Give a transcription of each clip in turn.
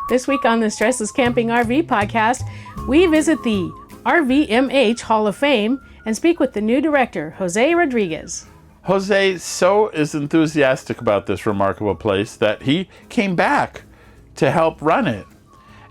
This week on the StressLess Camping RV Podcast, we visit the RVMH Hall of Fame and speak with the new director, Jose Rodriguez. Jose is enthusiastic about this remarkable place that he came back to help run it.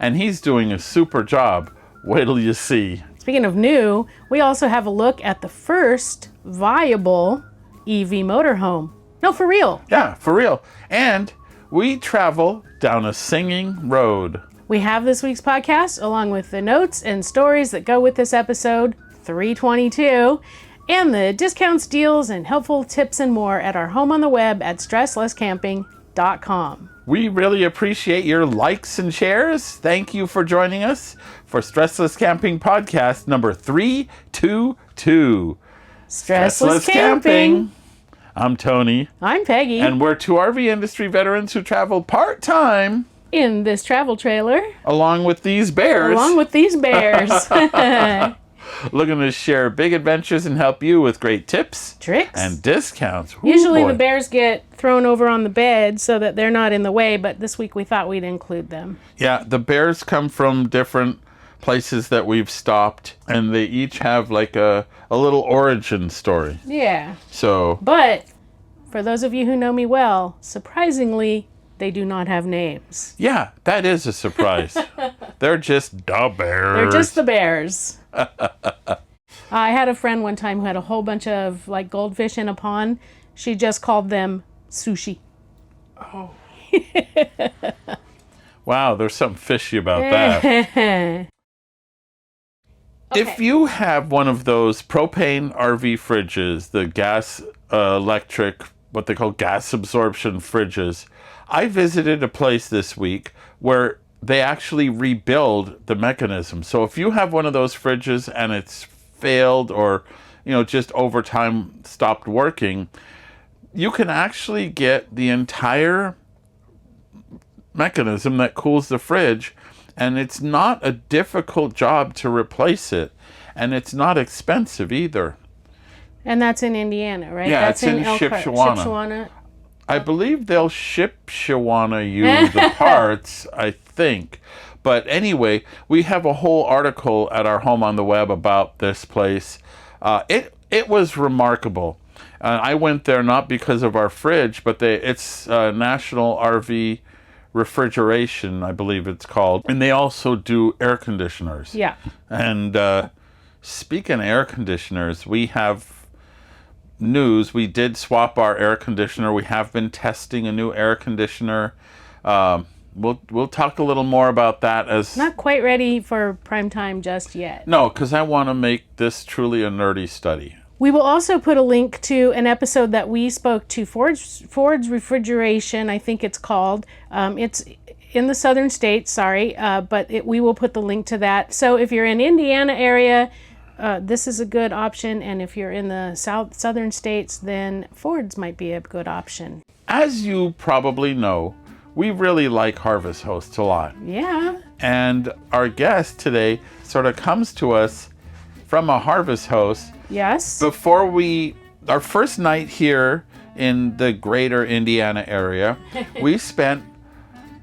And he's doing a super job. Wait till you see. Speaking of new, we also have a look at the first viable EV motorhome. No, for real. Yeah, for real. And we travel down a singing road. We have this week's podcast along with the notes and stories that go with this episode 322 and the discounts, deals, and helpful tips and more at our home on the web at StressLessCamping.com. We really appreciate your likes and shares. Thank you for joining us for StressLess Camping Podcast number 322. StressLess Camping. I'm Tony. I'm Peggy. And we're two RV industry veterans who travel part-time in this travel trailer. Along with these bears. Looking to share big adventures and help you with great tips, tricks, and discounts. Usually the bears get thrown over on the bed so that they're not in the way, but this week we thought we'd include them. Yeah, the bears come from different places that we've stopped, and they each have like a little origin story. Yeah. So. But for those of you who know me well, surprisingly, they do not have names. Yeah, that is a surprise. They're just the bears. They're just the bears. I had a friend one time who had a whole bunch of like goldfish in a pond. She just called them sushi. Oh. Wow, there's something fishy about that. Okay. If you have one of those propane RV fridges, the gas electric, what they call gas absorption fridges, I visited a place this week where they actually rebuild the mechanism. So if you have one of those fridges and it's failed or, just over time stopped working, you can actually get the entire mechanism that cools the fridge, and it's not a difficult job to replace it, and it's not expensive either. And that's in Indiana, right? Yeah, that's it's in Shipshawana. I believe they'll Shipshawana you the parts, I think. But anyway, we have a whole article at our home on the web about this place. It was remarkable. I went there not because of our fridge, but it's National RV Refrigeration, I believe it's called. And they also do air conditioners. Yeah. And speaking of air conditioners, we have news. We did swap our air conditioner. We have been testing a new air conditioner. We'll talk a little more about that as... Not quite ready for prime time just yet. No, because I want to make this truly a nerdy study. We will also put a link to an episode that we spoke to Ford's Refrigeration, I think it's called. It's in the southern states, but we will put the link to that. So if you're in Indiana area, this is a good option, and if you're in the southern states, then Ford's might be a good option. As you probably know, we really like Harvest Hosts a lot. Yeah. And our guest today sort of comes to us from a Harvest Host. Yes. Before our first night here in the greater Indiana area, we spent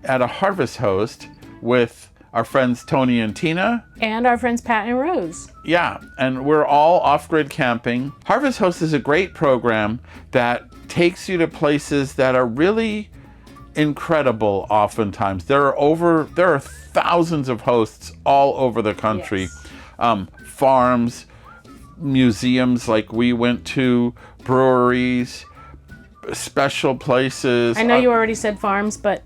at a Harvest Host with our friends Tony and Tina. And our friends Pat and Rose. Yeah, and we're all off-grid camping. Harvest Host is a great program that takes you to places that are really incredible oftentimes. There are thousands of hosts all over the country. Yes. Farms, museums like we went to, breweries, special places. I know you already said farms, but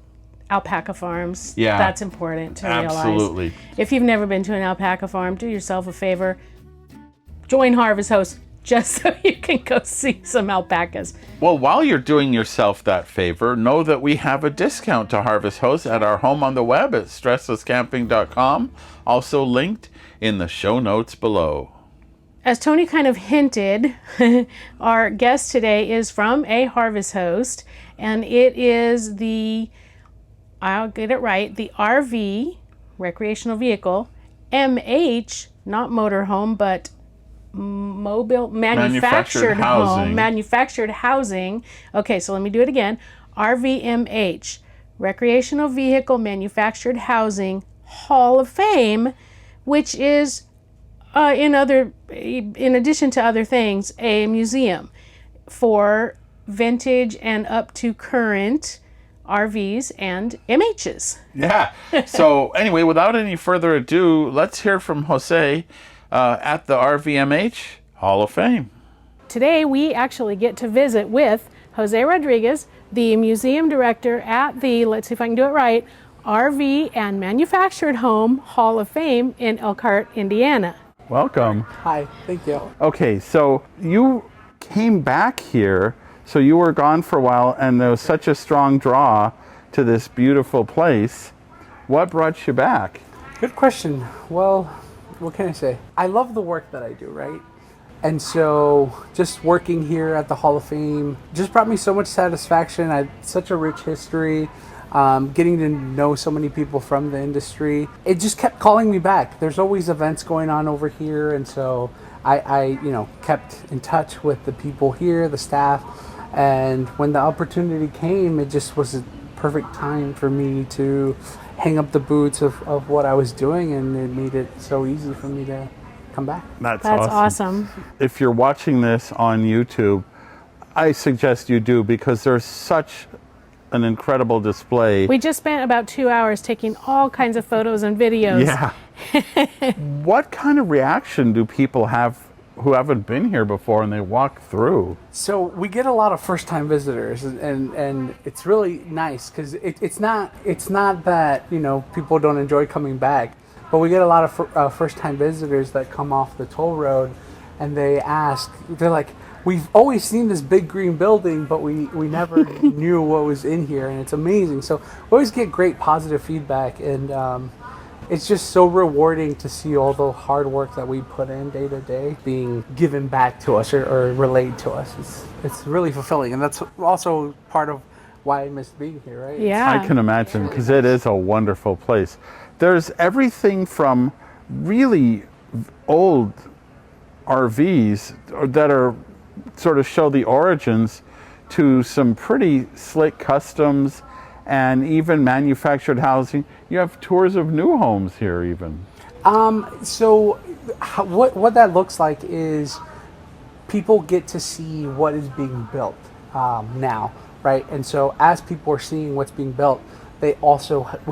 alpaca farms. Yeah. That's important to realize. Absolutely. If you've never been to an alpaca farm, do yourself a favor. Join Harvest Host just so you can go see some alpacas. Well, while you're doing yourself that favor, know that we have a discount to Harvest Host at our home on the web at StressLessCamping.com, also linked in the show notes below. As Tony kind of hinted, our guest today is from a Harvest Host, and it is I'll get it right, the RV, recreational vehicle, MH, not motorhome, but mobile manufactured home, manufactured housing. Okay, so let me do it again. RVMH, Recreational Vehicle Manufactured Housing Hall of Fame, which is, in addition to other things, a museum for vintage and up to current RVs and MHs. Yeah. So anyway, without any further ado, let's hear from Jose at the RVMH Hall of Fame. Today we actually get to visit with Jose Rodriguez, the museum director at the, let's see if I can do it right, RV and Manufactured Home Hall of Fame in Elkhart, Indiana. Welcome. Hi, thank you. Okay, so you came back here, so you were gone for a while, and there was such a strong draw to this beautiful place. What brought you back? Good question. Well, what can I say? I love the work that I do, right? And so just working here at the Hall of Fame just brought me so much satisfaction. I had such a rich history. Getting to know so many people from the industry, it just kept calling me back. There's always events going on over here, and so I kept in touch with the people here, the staff, and when the opportunity came, it just was a perfect time for me to hang up the boots of what I was doing, and it made it so easy for me to come back. That's awesome. If you're watching this on YouTube, I suggest you do, because there's such an incredible display. We just spent about 2 hours taking all kinds of photos and videos. Yeah. What kind of reaction do people have who haven't been here before and they walk through? So we get a lot of first-time visitors, and it's really nice because it's not that people don't enjoy coming back, but we get a lot of first-time visitors that come off the toll road, and they're like, we've always seen this big green building, but we never knew what was in here, and it's amazing. So we always get great positive feedback, and it's just so rewarding to see all the hard work that we put in day to day being given back to us or relayed to us. It's really fulfilling, and that's also part of why I miss being here, right? Yeah. I can imagine, because it is a wonderful place. There's everything from really old RVs that are sort of show the origins to some pretty slick customs and even manufactured housing. You have tours of new homes here even. So what that looks like is people get to see what is being built now, right? And so as people are seeing what's being built, we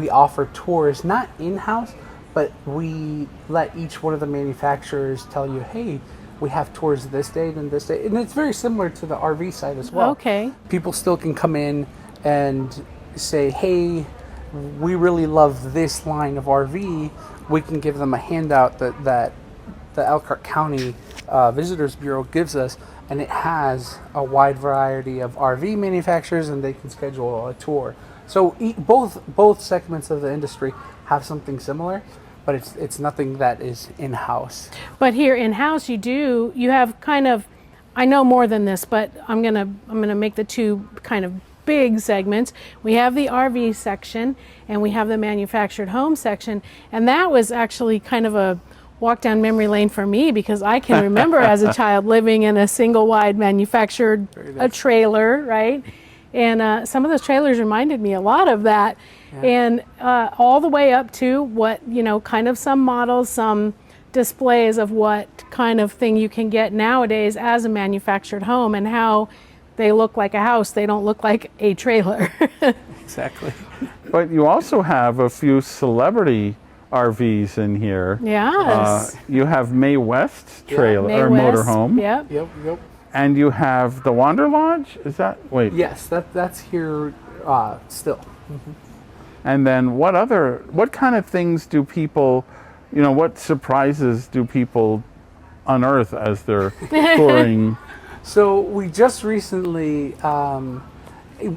offer tours, not in-house, but we let each one of the manufacturers tell you, hey, we have tours this date and this date. And it's very similar to the RV side as well. Okay. People still can come in and say, hey, we really love this line of RV. We can give them a handout that the Elkhart County Visitors Bureau gives us, and it has a wide variety of RV manufacturers, and they can schedule a tour. So both segments of the industry have something similar, but it's nothing that is in-house. But here in-house you have kind of, I know more than this, but I'm gonna make the two kind of big segments. We have the RV section and we have the manufactured home section, and that was actually kind of a walk down memory lane for me, because I can remember as a child living in a single wide manufactured a trailer, right? And some of those trailers reminded me a lot of that. Yeah. And all the way up to what, kind of some models, some displays of what kind of thing you can get nowadays as a manufactured home, and how they look like a house. They don't look like a trailer. Exactly. But you also have a few celebrity RVs in here. Yes. You have Mae West trailer or motorhome. Yep. And you have the Wander Lodge. Is that Yes, that's here still. Mm-hmm. And then what kind of things do people, what surprises do people unearth as they're touring? So we just recently,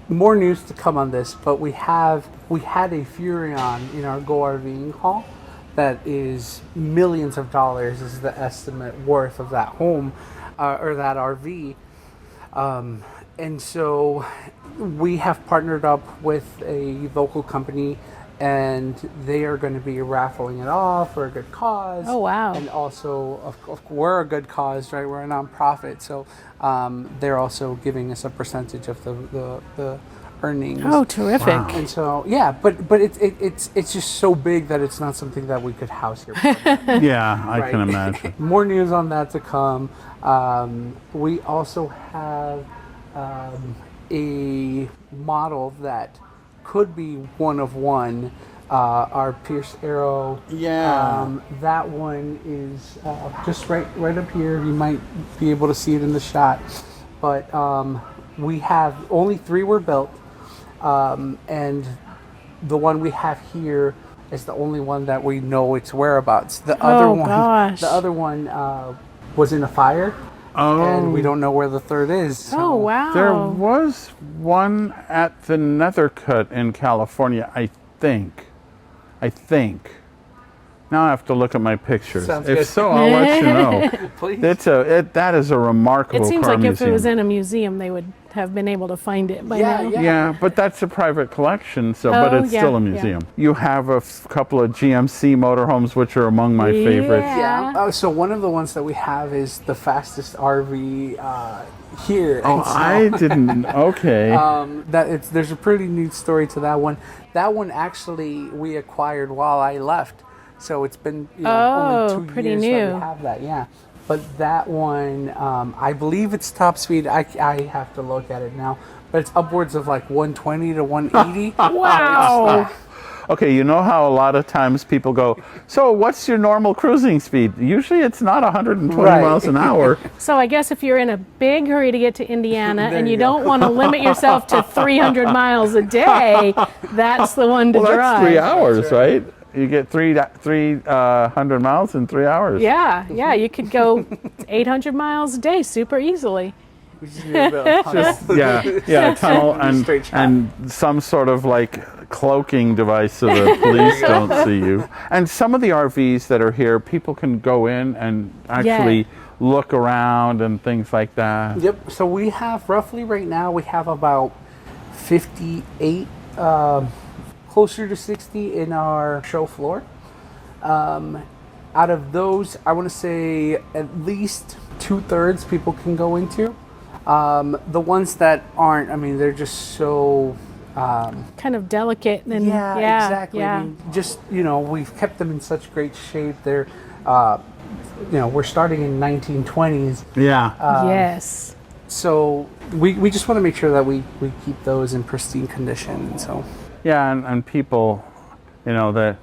more news to come on this, but we had a Furrion in our Go RVing hall that is millions of dollars is the estimate worth of that home or that RV. And so we have partnered up with a local company, and they are going to be raffling it off for a good cause. Oh, wow. And also, we're a good cause, right? We're a nonprofit. So they're also giving us a percentage of the earnings. Oh, terrific. Wow. And so, yeah, but it's just so big that it's not something that we could house here. Yeah, I Right. can imagine. More news on that to come. We also have a model that could be one of one. Our Pierce Arrow. Yeah. That one is just right up here. You might be able to see it in the shot. But we have only 3 were built. And the one we have here is the only one that we know its whereabouts. The other one was in a fire. Oh. And we don't know where the third is. So. Oh, wow. There was one at the Nethercut in California, I think. Now I have to look at my pictures. Sounds If good. so, I'll let you know. Please. That is a remarkable It seems car like if museum. it was in a museum, they would have been able to find it by now. Yeah, but that's a private collection, but Oh, it's yeah, still a yeah. museum. You have a couple of GMC motorhomes, which are among my favorites. Yeah. Oh, so one of the ones that we have is the fastest RV here. Oh, And so, I didn't. Okay. there's a pretty neat story to that one. That one actually we acquired while I left, so it's been Oh, only 2 pretty years that new. we have that. Yeah, but that one I believe it's top speed. I have to look at it now, but it's upwards of like 120 to 180. Wow. Okay, you know how a lot of times people go, so what's your normal cruising speed? Usually it's not 120 Right. miles an hour. So I guess if you're in a big hurry to get to Indiana There and you you go. don't want to limit yourself to 300 miles a day, that's the one to Well, drive. that's 3 hours, That's right? You get 300 miles in 3 hours. Yeah, you could go 800 miles a day super easily. We just need a bit of tunnel. Yeah, tunnel and Straight shot. and some sort of like cloaking device so the police don't see you. And some of the RVs that are here, people can go in and actually look around and things like that. Yep. So we have roughly right now we have about 58, closer to 60 in our show floor. Out of those, I want to say at least 2/3 people can go into. The ones that aren't, I mean, they're just so. Kind of delicate and Exactly. Yeah. I mean, just we've kept them in such great shape. They're, we're starting in 1920s. Yeah. Yes. So we just want to make sure that we keep those in pristine condition. So Yeah, and people, that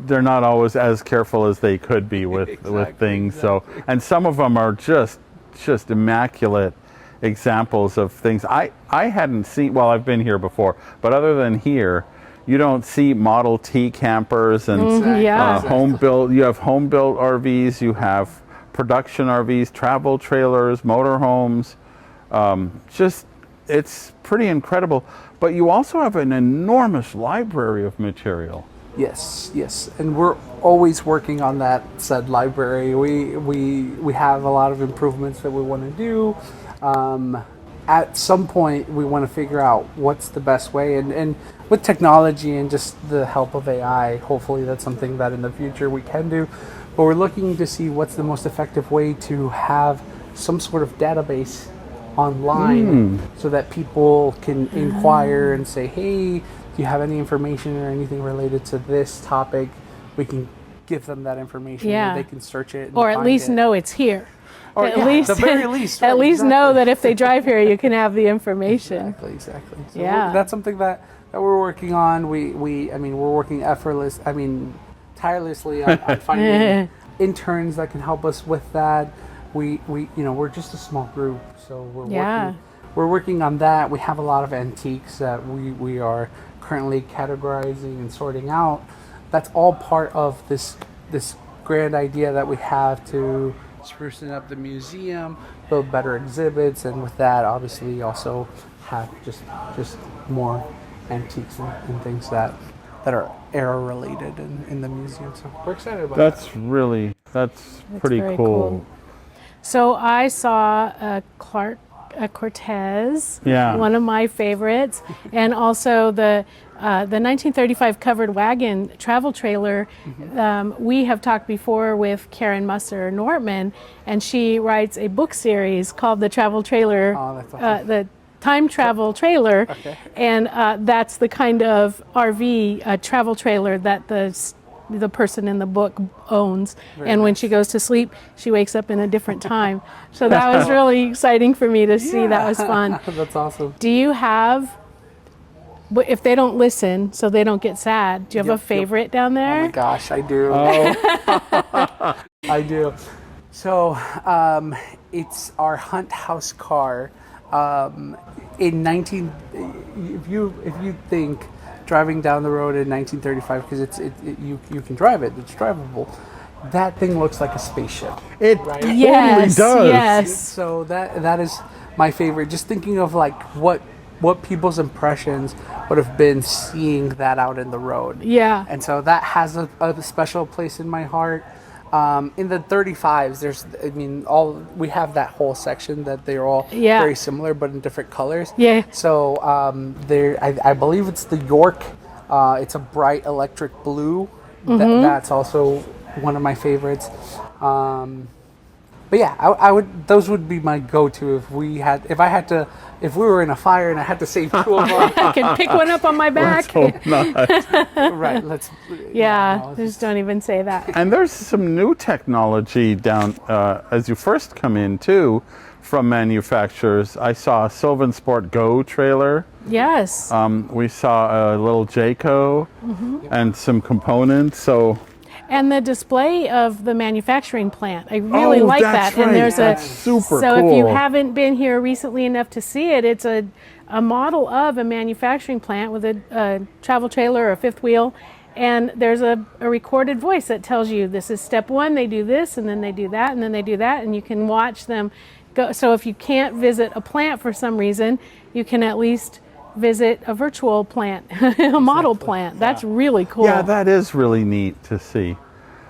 they're not always as careful as they could be with things. So, and some of them are just immaculate examples of things I hadn't seen. Well, I've been here before, but other than here, you don't see Model T campers and Yeah. home built. You have home built RVs. You have production RVs, travel trailers, motorhomes. It's pretty incredible. But you also have an enormous library of material. yes, and we're always working on that said library. We have a lot of improvements that we want to do. At some point, we want to figure out what's the best way, and with technology and just the help of AI, hopefully that's something that in the future we can do. But we're looking to see what's the most effective way to have some sort of database online so that people can inquire and say, hey, do you have any information or anything related to this topic? We can give them that information. Yeah. And they can search it. And Or at find least it. know it's here. Or at yeah, least, at the very least. at right, least know exactly. that if they drive here, you can have the information. Exactly. So Yeah. that's something that we're working on. We're working tirelessly on finding interns that can help us with that. We're just a small group, so we're working on that. We have a lot of antiques that we are currently categorizing and sorting out. That's all part of this grand idea that we have to sprucing up the museum, build better exhibits, and with that, obviously, also have just more antiques and things that are era related in the museum. So we're excited about that. That's pretty very cool. cool. So I saw a Cortez, one of my favorites, and also the 1935 covered wagon travel trailer. We have talked before with Karen Musser Nortman, and she writes a book series called The Travel Trailer. Oh, that's awesome. time travel trailer, and that's the kind of RV travel trailer that the person in the book owns. And when she goes to sleep, she wakes up in a different time. So that was really exciting for me to see. That was fun. That's awesome. Do you have, if they don't listen, so they don't get sad, do you have a favorite down there? Oh my gosh, I do. I do. So it's our Hunt House car. If you think driving down the road in 1935, because you can drive it, it's drivable. That thing looks like a spaceship. It right? Yes, totally does. yes. So that is my favorite. Just thinking of like what people's impressions would have been seeing that out in the road. Yeah. And so that has a special place in my heart. In the 35s, we have that whole section that they're all very similar, but in different colors. Yeah. So I believe it's the York. It's a bright electric blue. That's also one of my favorites. But yeah, I would. Those would be my go-to if we were in a fire and I had to save 2 of them. I can pick one up on my back. Let's hope not. Right. Let's. Just don't even say that. And there's some new technology down as you first come in too from manufacturers. I saw a Sylvan Sport Go trailer. Yes. We saw a little Jayco and some components. So. And the display of the manufacturing plant, I really like that. Right. And there's that's super so cool. if you haven't been here recently enough to see it, it's a model of a manufacturing plant with a travel trailer or a fifth wheel, and there's a recorded voice that tells you this is step 1, they do this, and then they do that, and then they do that, and you can watch them go. So if you can't visit a plant for some reason, you can at least visit a virtual plant, a model plant. That's really cool. Yeah, that is really neat to see.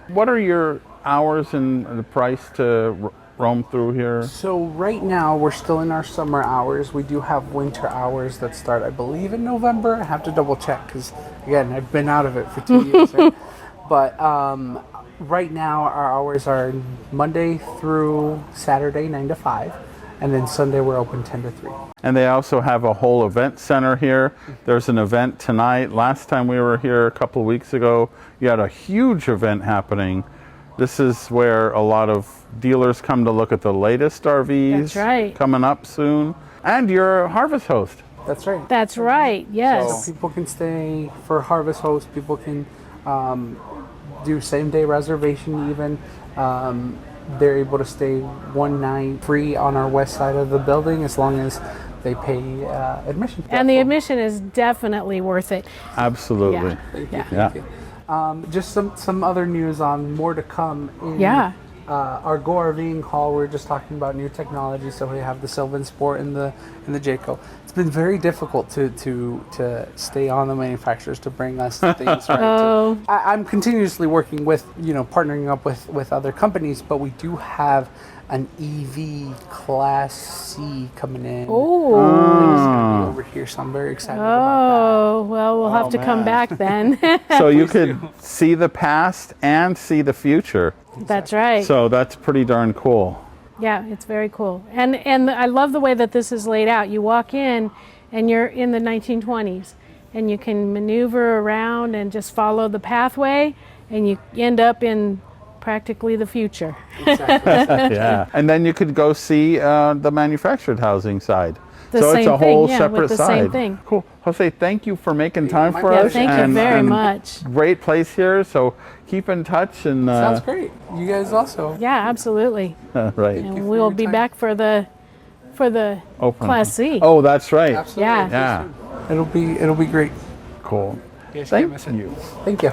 What are your hours and the price to roam through here? So right now we're still in our summer hours. We do have winter hours that start, I believe, in November. I have to double check because, again, I've been out of it for 2 years. Right? But right now our hours are Monday through Saturday, 9 to 5. And then Sunday we're open 10 to 3. And they also have a whole event center here. There's an event tonight. Last time we were here a couple of weeks ago, you had a huge event happening. This is where a lot of dealers come to look at the latest RVs. That's right. Coming up soon. And you're a Harvest host. That's right. That's right, yes. So people can stay for Harvest Host. People can do same-day reservation even. They're able to stay one night free on our west side of the building as long as they pay admission. And the admission is definitely worth it. Absolutely. Thank you. Just some other news on more to come in our Go RVing hall. We're just talking about new technology. So we have the Sylvan Sport and the Jayco. It's been very difficult to stay on the manufacturers to bring us things. Right? I'm continuously working with partnering up with other companies, but we do have an EV Class C coming in. Over here, so I'm very excited about that. Well, we'll have to come back then. So you could see the past and see the future. That's right. So that's pretty darn cool. Yeah, it's very cool. And I love the way that this is laid out. You walk in and you're in the 1920s and you can maneuver around and just follow the pathway and you end up in practically the future. Exactly. Yeah. And then you could go see the manufactured housing side. The so same it's a thing, whole yeah, separate with the side. same thing. Cool. Jose, thank you for making time for pleasure. us. Thank you very much. Great place here. So keep in touch. And sounds great. You guys also. Yeah, absolutely. Right. And we'll be back for the Open. Class C. Oh, that's right. Absolutely. Yeah. Yeah. It'll be great. Cool. Yes, Thank you. Thank you.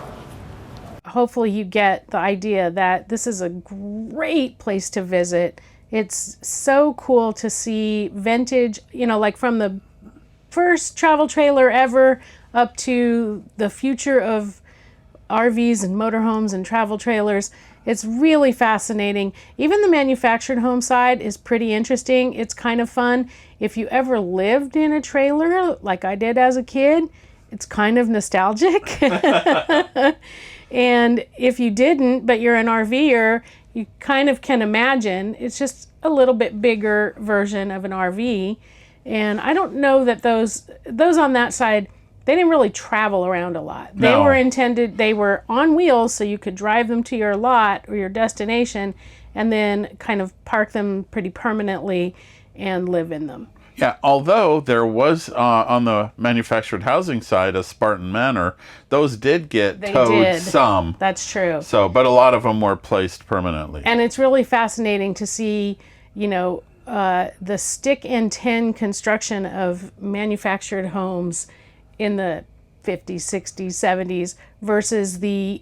Hopefully you get the idea that this is a great place to visit. It's so cool to see vintage, like from the first travel trailer ever up to the future of RVs and motorhomes and travel trailers. It's really fascinating. Even the manufactured home side is pretty interesting. It's kind of fun. If you ever lived in a trailer like I did as a kid, it's kind of nostalgic. And if you didn't, but you're an RVer, you kind of can imagine. It's just a little bit bigger version of an RV. And I don't know that those on that side, they didn't really travel around a lot. They No. they were on wheels so you could drive them to your lot or your destination and then kind of park them pretty permanently and live in them. Yeah, although there was on the manufactured housing side a Spartan Manor, those did get towed some. That's true. So, but a lot of them were placed permanently. And it's really fascinating to see, the stick and tin construction of manufactured homes in the 50s, 60s, 70s versus the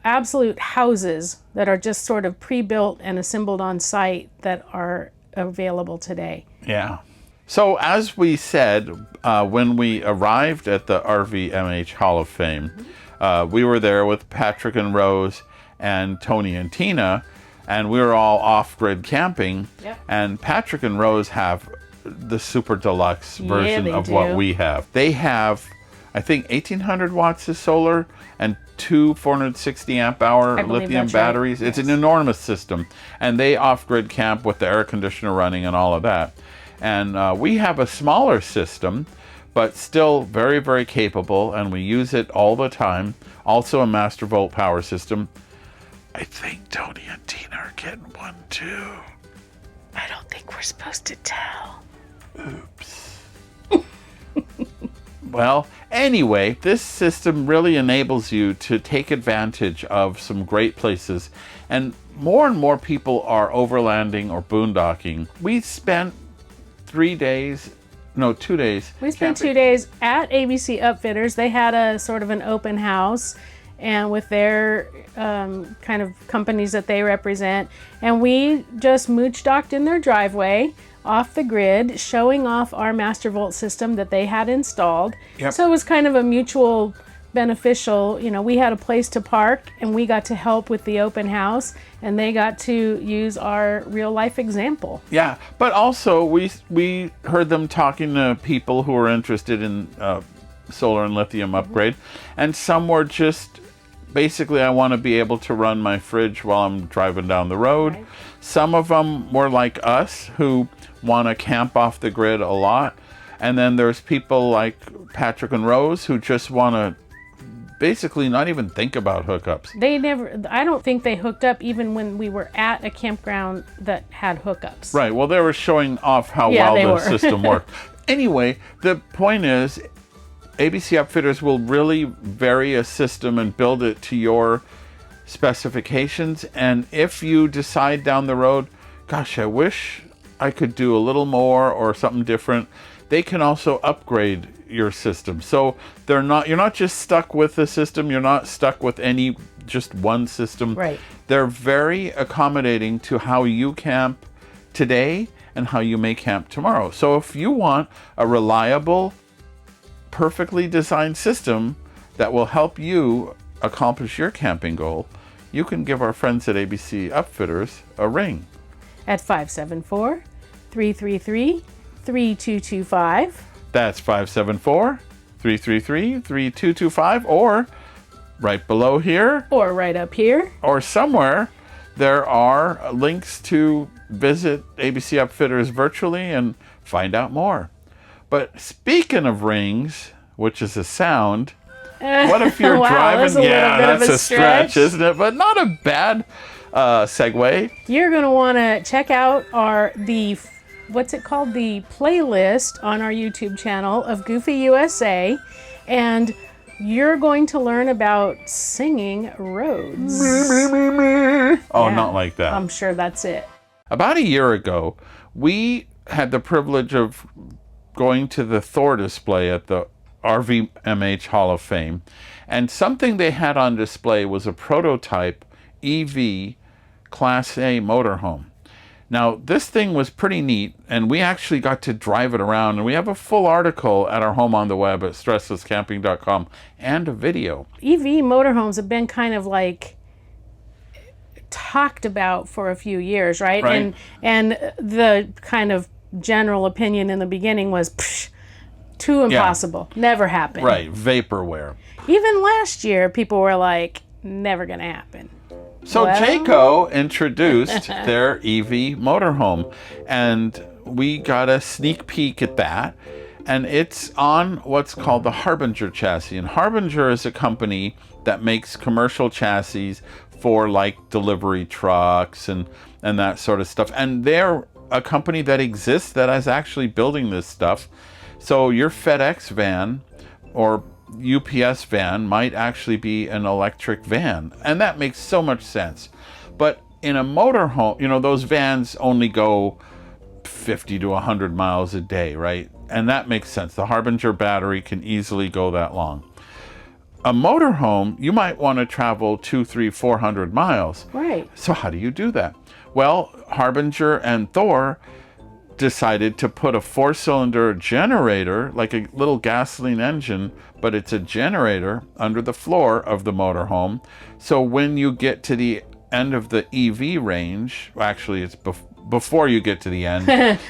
absolute houses that are just sort of pre-built and assembled on site that are available today. Yeah. So as we said, when we arrived at the RVMH Hall of Fame, we were there with Patrick and Rose and Tony and Tina, and we were all off-grid camping. Yep. And Patrick and Rose have the super deluxe version of do. what we have. They have, I think, 1,800 watts of solar and two 460 amp hour lithium batteries. Right. It's an enormous system, and they off-grid camp with the air conditioner running and all of that. And we have a smaller system, but still very, very capable, and we use it all the time. Also a master volt power system. I think Tony and Tina are getting one too. I don't think we're supposed to tell. Oops. Well, anyway, this system really enables you to take advantage of some great places, and more people are overlanding or boondocking. We spent 2 days. We spent camping. 2 days at ABC Upfitters. They had a sort of an open house, and with their kind of companies that they represent, and we just mooch docked in their driveway off the grid, showing off our master volt system that they had installed. Yep. So it was kind of a mutual beneficial. We had a place to park, and we got to help with the open house, and they got to use our real life example. Yeah, but also we heard them talking to people who were interested in solar and lithium upgrade, and some were just basically, I want to be able to run my fridge while I'm driving down the road. Right. Some of them were like us who want to camp off the grid a lot, and then there's people like Patrick and Rose who just want to basically not even think about hookups. I don't think they hooked up even when we were at a campground that had hookups. Right, well, they were showing off how well the system worked. Anyway, the point is, ABC Upfitters will really vary a system and build it to your specifications. And if you decide down the road, gosh, I wish I could do a little more or something different, they can also upgrade your system. So you're not just stuck with the system, you're not stuck with just one system. Right. They're very accommodating to how you camp today and how you may camp tomorrow. So if you want a reliable, perfectly designed system that will help you accomplish your camping goal, you can give our friends at ABC Upfitters a ring. At 574-333-3225. That's 574-333-3225, or right below here. Or right up here. Or somewhere, there are links to visit ABC Upfitters virtually and find out more. But speaking of rings, which is a sound, what if you're wow, driving? That's a stretch, isn't it? But not a bad segue. You're going to want to check out what's it called? The playlist on our YouTube channel of Goofy USA. And you're going to learn about singing roads. Oh, Yeah, not like that. I'm sure that's it. About a year ago, we had the privilege of going to the Thor display at the RVMH Hall of Fame, and something they had on display was a prototype EV Class A motorhome. Now, this thing was pretty neat, and we actually got to drive it around, and we have a full article at our home on the web at StressLessCamping.com and a video. EV motorhomes have been kind of like talked about for a few years, right? Right. And the kind of general opinion in the beginning was too impossible, never happened. Right, vaporware. Even last year, people were like, never gonna happen. So Well- Jayco introduced their EV motorhome, and we got a sneak peek at that, and it's on what's called the Harbinger chassis. And Harbinger is a company that makes commercial chassis for like delivery trucks and that sort of stuff. And they're a company that exists that is actually building this stuff. So your FedEx van or UPS van might actually be an electric van. And that makes so much sense. But in a motorhome, you know, those vans only go 50 to 100 miles a day, right? And that makes sense. The Harbinger battery can easily go that long. A motorhome, you might want to travel 200, 300, 400 miles. Right. So how do you do that? Well, Harbinger and Thor decided to put a 4-cylinder generator, like a little gasoline engine, but it's a generator under the floor of the motorhome. So when you get to the end of the EV range, actually it's before you get to the end,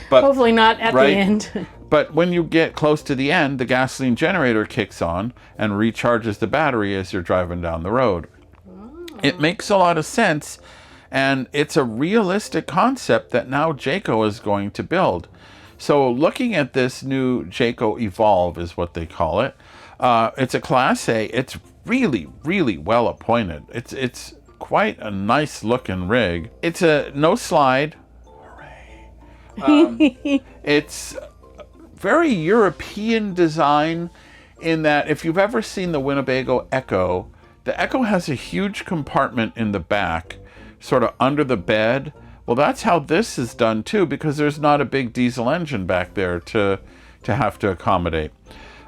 but hopefully not at the end. But when you get close to the end, the gasoline generator kicks on and recharges the battery as you're driving down the road. Oh. It makes a lot of sense, and it's a realistic concept that now Jayco is going to build. So looking at this new Jayco EVolve is what they call it. It's a Class A. It's really, really well appointed. It's quite a nice looking rig. It's a no slide. Hooray. It's very European design in that if you've ever seen the Winnebago Echo, the Echo has a huge compartment in the back, sort of under the bed. Well, that's how this is done too, because there's not a big diesel engine back there to have to accommodate.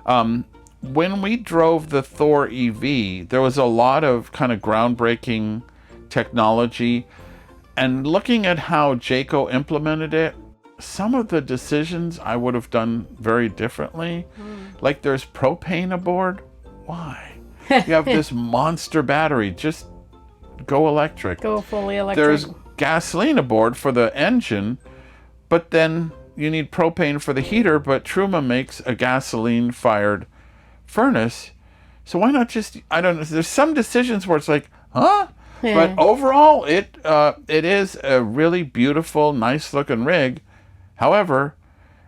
When we drove the Thor EV, there was a lot of kind of groundbreaking technology, and looking at how Jayco implemented it, some of the decisions I would have done very differently. Like there's propane aboard. Why? You have this monster battery. Just go electric. Go fully electric. There's gasoline aboard for the engine, but then you need propane for the heater, but Truma makes a gasoline-fired furnace. So why not just, I don't know, there's some decisions where it's like, huh? Yeah. But overall, it is a really beautiful, nice-looking rig. However,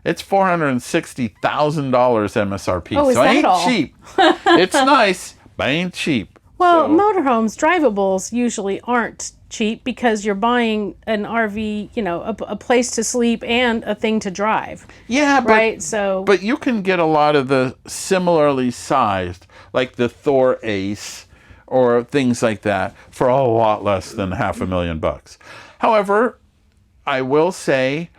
it's $460,000 MSRP. Oh, is so that it ain't all? cheap. It's nice, but ain't cheap. Well, motorhomes, drivables usually aren't cheap because you're buying an RV, you know, a place to sleep and a thing to drive. Yeah, right. But you can get a lot of the similarly sized, like the Thor Ace or things like that, for a lot less than $500,000. However, I will say,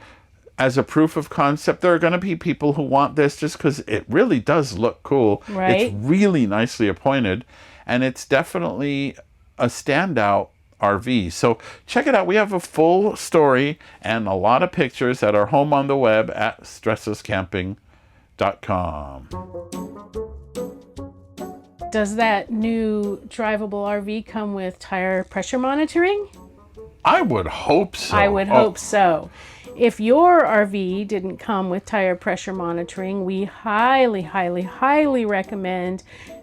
as a proof of concept, there are going to be people who want this just because it really does look cool. Right. It's really nicely appointed, and it's definitely a standout RV. So check it out. We have a full story and a lot of pictures at our home on the web at StressLessCamping.com. Does that new drivable RV come with tire pressure monitoring? I would hope so. I would hope so. If your RV didn't come with tire pressure monitoring, we highly, highly, highly recommend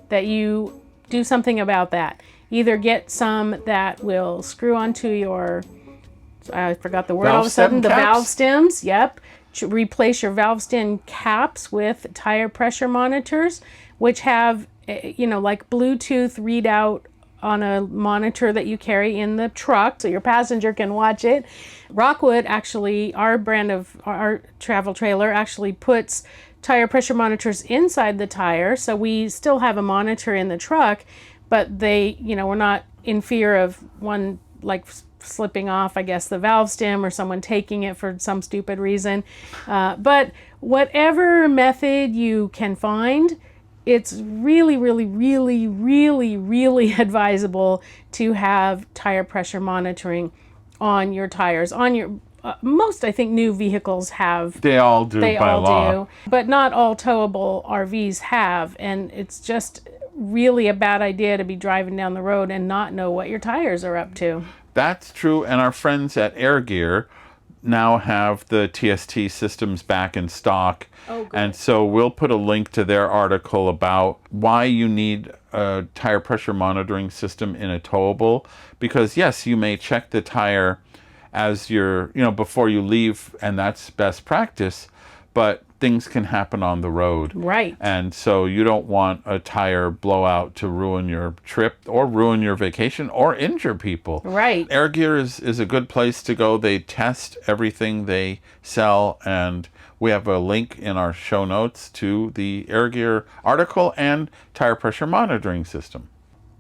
that you do something about that. Either get some that will screw onto your, I forgot the word all of a sudden, the valve stems. Yep. Replace your valve stem caps with tire pressure monitors, which have, you know, like Bluetooth readout on a monitor that you carry in the truck so your passenger can watch it. Rockwood actually, our brand of our travel trailer, actually puts tire pressure monitors inside the tire, so we still have a monitor in the truck, but they, you know, we're not in fear of one like slipping off, I guess, the valve stem or someone taking it for some stupid reason. But whatever method you can find, it's really, really, really, really, really advisable to have tire pressure monitoring on your tires. On your most, I think, new vehicles have. They all do by law. But not all towable RVs have, and it's just really a bad idea to be driving down the road and not know what your tires are up to. That's true, and our friends at Air Gear now have the TST systems back in stock. Oh, good. And so we'll put a link to their article about why you need a tire pressure monitoring system in a towable. Because yes, you may check the tire as you're, before you leave, and that's best practice, but things can happen on the road. Right. And so you don't want a tire blowout to ruin your trip or ruin your vacation or injure people. Right. RVer is a good place to go. They test everything they sell, and we have a link in our show notes to the RVer article and tire pressure monitoring system.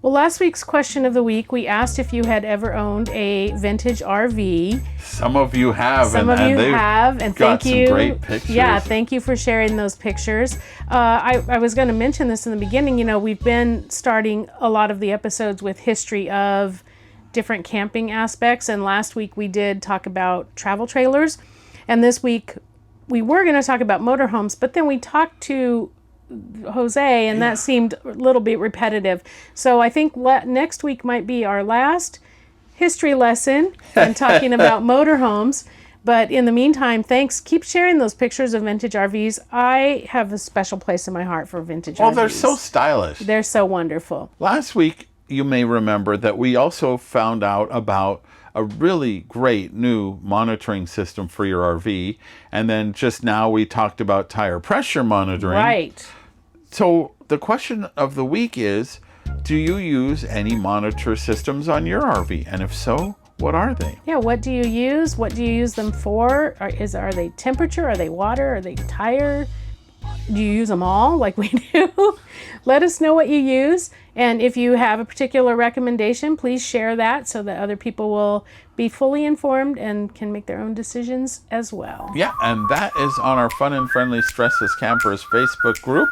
Well, last week's question of the week, we asked if you had ever owned a vintage RV. Some of you have. Some of you have, and got thank you. Some great pictures. Yeah, thank you for sharing those pictures. I was going to mention this in the beginning. We've been starting a lot of the episodes with history of different camping aspects, and last week we did talk about travel trailers, and this week we were going to talk about motorhomes, but then we talked to Jose, and that seemed a little bit repetitive. So I think next week might be our last history lesson and talking about motorhomes. But in the meantime, thanks. Keep sharing those pictures of vintage RVs. I have a special place in my heart for vintage RVs. Well, they're so stylish. They're so wonderful. Last week, you may remember that we also found out about a really great new monitoring system for your RV. And then just now we talked about tire pressure monitoring. Right. So the question of the week is, do you use any monitor systems on your RV? And if so, what are they? Yeah, what do you use? What do you use them for? Are they temperature? Are they water? Are they tire? Do you use them all like we do? Let us know what you use. And if you have a particular recommendation, please share that so that other people will be fully informed and can make their own decisions as well. Yeah, and that is on our Fun and Friendly StressLess Campers Facebook group,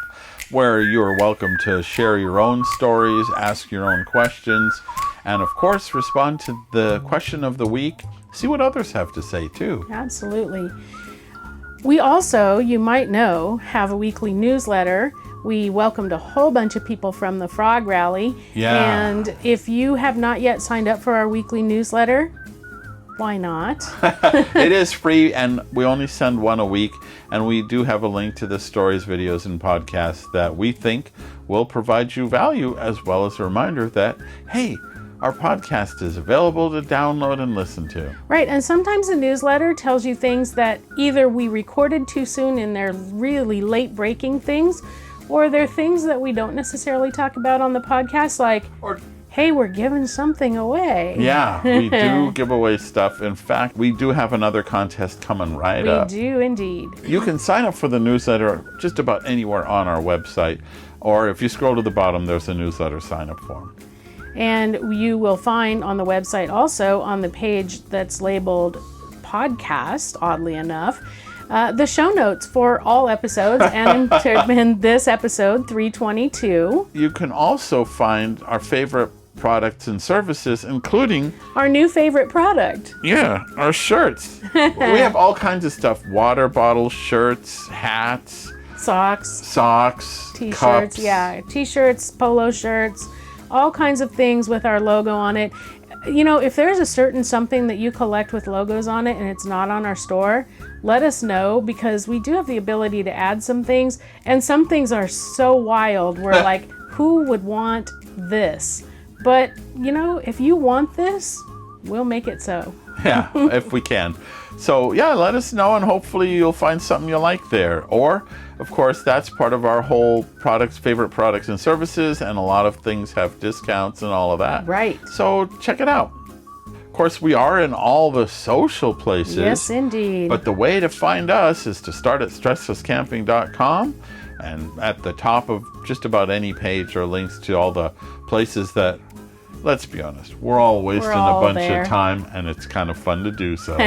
where you are welcome to share your own stories, ask your own questions, and of course, respond to the question of the week. See what others have to say, too. Absolutely. We also, you might know, have a weekly newsletter. We welcomed a whole bunch of people from the Frog Rally. Yeah. And if you have not yet signed up for our weekly newsletter, why not? It is free, and we only send one a week, and we do have a link to the stories, videos, and podcasts that we think will provide you value, as well as a reminder that, hey, our podcast is available to download and listen to. Right, and sometimes the newsletter tells you things that either we recorded too soon and they're really late-breaking things, or they're things that we don't necessarily talk about on the podcast, like, hey, we're giving something away. Yeah, we do give away stuff. In fact, we do have another contest coming right up. We do indeed. You can sign up for the newsletter just about anywhere on our website, or if you scroll to the bottom, there's a newsletter sign-up form. And you will find on the website also, on the page that's labeled podcast, oddly enough, the show notes for all episodes, and in this episode, 322. You can also find our favorite products and services, including our new favorite product. Yeah, our shirts. We have all kinds of stuff: water bottles, shirts, hats, socks, t-shirts, cups. Yeah, t-shirts, polo shirts, all kinds of things with our logo on it. If there's a certain something that you collect with logos on it and it's not on our store, let us know, because we do have the ability to add some things, and some things are so wild, we're like, who would want this? But, if you want this, we'll make it so. Yeah, if we can. So, yeah, let us know, and hopefully you'll find something you like there. Or, of course, that's part of our whole favorite products and services, and a lot of things have discounts and all of that. Right. So, check it out. Of course, we are in all the social places. Yes, indeed. But the way to find us is to start at StressLessCamping.com, and at the top of just about any page are links to all the places that, let's be honest, we're all wasting a bunch of time, and it's kind of fun to do so.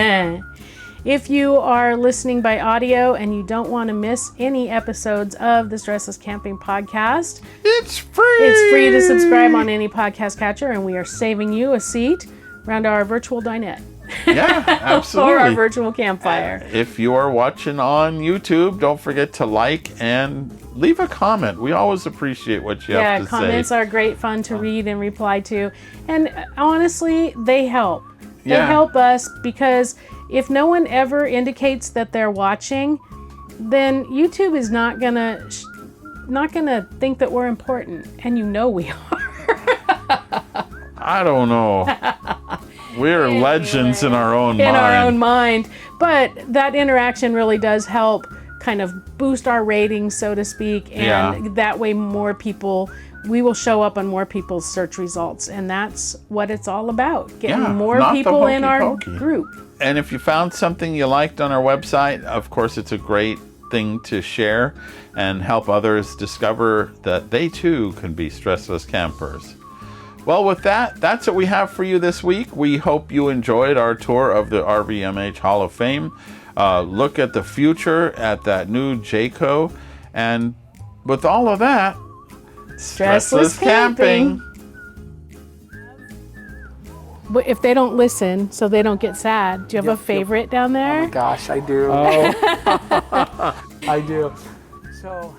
If you are listening by audio and you don't want to miss any episodes of the StressLess Camping Podcast, it's free! It's free to subscribe on any podcast catcher, and we are saving you a seat around our virtual dinette. Yeah, absolutely. Or our virtual campfire. If you are watching on YouTube, don't forget to like and leave a comment. We always appreciate what you have to say. Yeah, comments are great fun to read and reply to. And honestly, they help. They help us, because if no one ever indicates that they're watching, then YouTube is not gonna think that we're important, and we are. I don't know. We're legends in our own mind. In our own mind. But that interaction really does help kind of boost our ratings, so to speak. And that way we will show up on more people's search results. And that's what it's all about. Getting more people in our group. And if you found something you liked on our website, of course, it's a great thing to share and help others discover that they too can be stressless campers. Well, with that, that's what we have for you this week. We hope you enjoyed our tour of the RVMH Hall of Fame. Look at the future, at that new Jayco. And with all of that, stressless camping. But if they don't listen, so they don't get sad, do you have a favorite down there? Oh my gosh, I do. Oh. I do. So